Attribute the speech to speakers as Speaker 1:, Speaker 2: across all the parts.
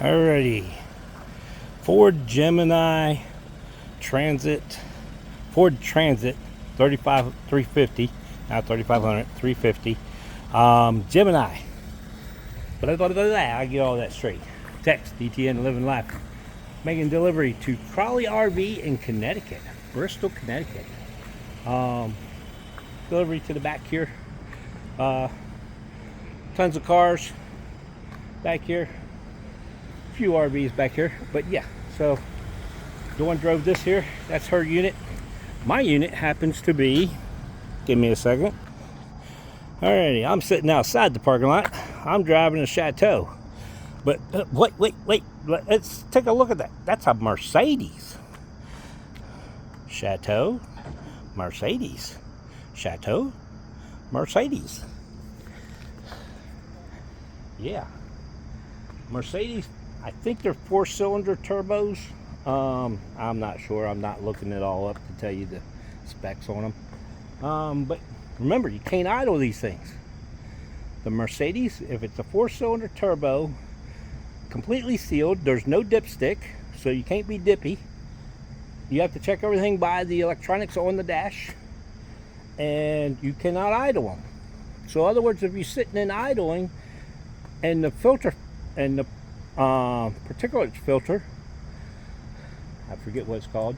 Speaker 1: Alrighty, Ford Gemini Transit, Ford Transit 350, not 3500, 350. Gemini. I get all that straight. Text DTN living life. Making delivery to Crawley RV in Connecticut, Bristol, Connecticut. Delivery to the back here. Tons of cars back here. Few RVs back here, but yeah. So the one drove this here. That's her unit. My unit happens to be. Give me a second. Alrighty, I'm sitting outside the parking lot. I'm driving a Chateau. But wait. Let's take a look at that. That's a Mercedes. Chateau, Mercedes. Chateau, Mercedes. Yeah. Mercedes, I think they're 4-cylinder turbos. I'm not sure. I'm not looking it all up to tell you the specs on them. But remember, you can't idle these things. The Mercedes, if it's a 4-cylinder turbo, completely sealed, there's no dipstick, so you can't be dippy. You have to check everything by the electronics on the dash, and you cannot idle them. So in other words, if you're sitting and idling, and the filter and the particulate filter, I forget what it's called.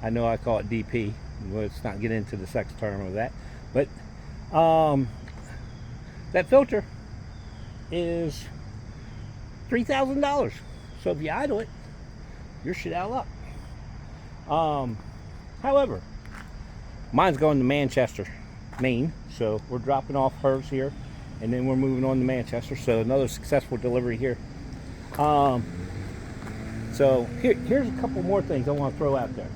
Speaker 1: I know I call it DP. Let's not get into the sex term of that. But that filter is $3,000. So if you idle it, you're shit out of luck. However, mine's going to Manchester, Maine. So we're dropping off hers here, and then we're moving on to Manchester. So another successful delivery here. So here's a couple more things I want to throw out there.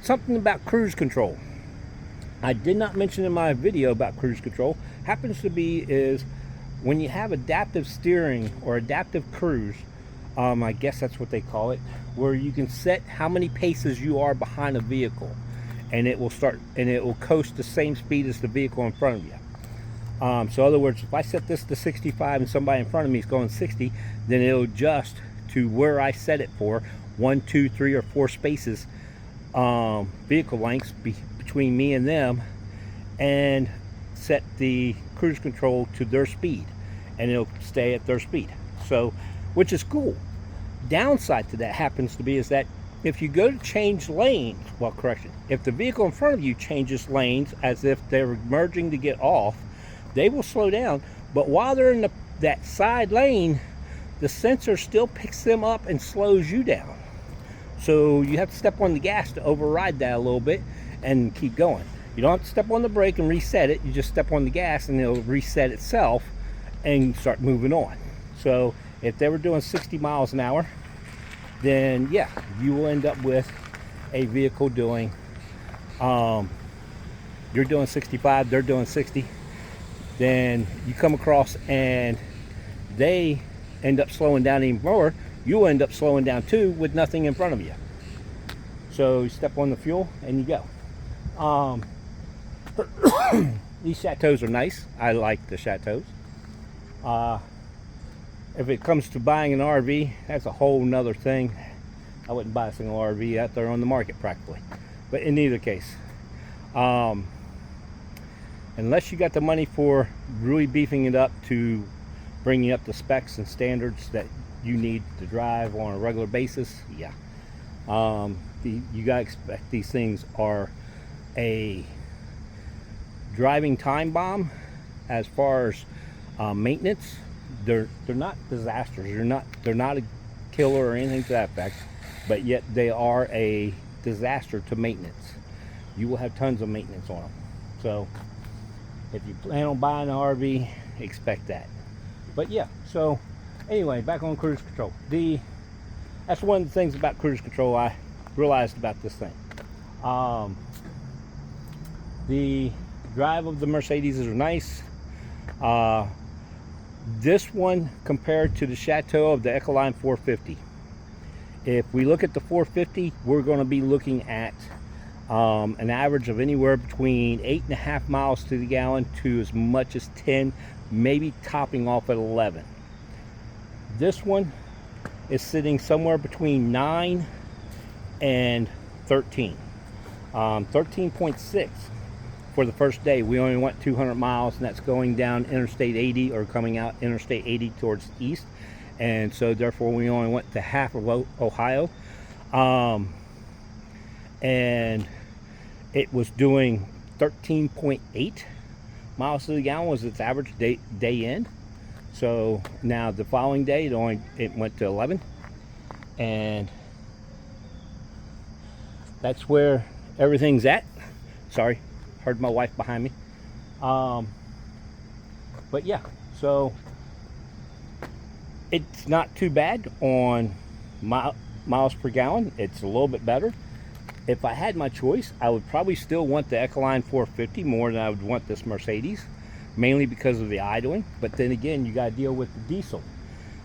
Speaker 1: Something about cruise control. I did not mention in my video about cruise control. Happens to be is when you have adaptive steering or adaptive cruise, I guess that's what they call it, where you can set how many paces you are behind a vehicle, and it will coast the same speed as the vehicle in front of you. So in other words, if I set this to 65 and somebody in front of me is going 60, then it'll adjust to where I set it for 1, 2, 3, or 4 spaces, vehicle lengths between me and them, and set the cruise control to their speed, and it'll stay at their speed. So, which is cool. Downside to that happens to be is that if you go to change lanes, well, correction, if the vehicle in front of you changes lanes as if they're merging to get off, they will slow down. But while they're in that side lane, the sensor still picks them up and slows you down. So you have to step on the gas to override that a little bit and keep going. You don't have to step on the brake and reset it. You just step on the gas and it'll reset itself and start moving on. So if they were doing 60 miles an hour, then yeah, you will end up with a vehicle doing, you're doing 65, they're doing 60. Then you come across and they end up slowing down even more, you'll end up slowing down too with nothing in front of you. So you step on the fuel and you go. These Chateaus are nice. I like the Chateaus. If it comes to buying an RV, that's a whole nother thing. I wouldn't buy a single RV out there on the market practically. But in either case, unless you got the money for really beefing it up to bring you up to specs and standards that you need to drive on a regular basis, yeah. You gotta expect these things are a driving time bomb as far as maintenance. They're not disasters. They're not a killer or anything to that effect, but yet they are a disaster to maintenance. You will have tons of maintenance on them. So if you plan on buying an RV, expect that. But yeah, so anyway, back on cruise control. That's one of the things about cruise control I realized about this thing. The drive of the Mercedes is nice. This one compared to the Chateau of the Ecoline 450. If we look at the 450, we're going to be looking at an average of anywhere between 8.5 miles to the gallon to as much as 10, maybe topping off at 11. This one is sitting somewhere between 9 and 13. 13.6 for the first day. We only went 200 miles, and that's going down Interstate 80 or coming out Interstate 80 towards the east. And so therefore we only went to half of Ohio. And it was doing 13.8 miles to the gallon was its average day in. So now the following day it went to 11, and that's where everything's at. Sorry, heard my wife behind me. But yeah, so it's not too bad on miles per gallon. It's a little bit better. If I had my choice, I would probably still want the Ecoline 450 more than I would want this Mercedes, mainly because of the idling. But then again, you got to deal with the diesel.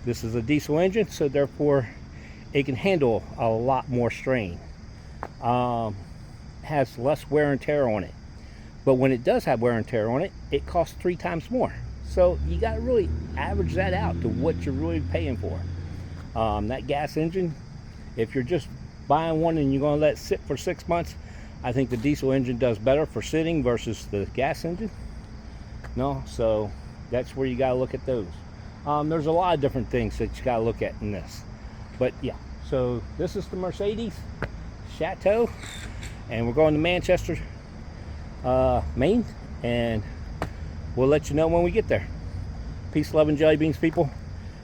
Speaker 1: This is a diesel engine, so therefore it can handle a lot more strain. Has less wear and tear on it. But when it does have wear and tear on it, it costs 3 times more. So you got to really average that out to what you're really paying for. That gas engine, if you're just buying one and you're going to let it sit for 6 months, I think the diesel engine does better for sitting versus the gas engine. No, so that's where you got to look at those. There's a lot of different things that you got to look at in this. But yeah, so this is the Mercedes Chateau, and we're going to Manchester, Maine, and we'll let you know when we get there. Peace, love, and jelly beans, people.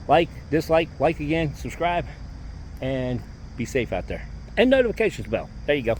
Speaker 1: Like, dislike, like again, subscribe, and be safe out there. And notifications bell. There you go.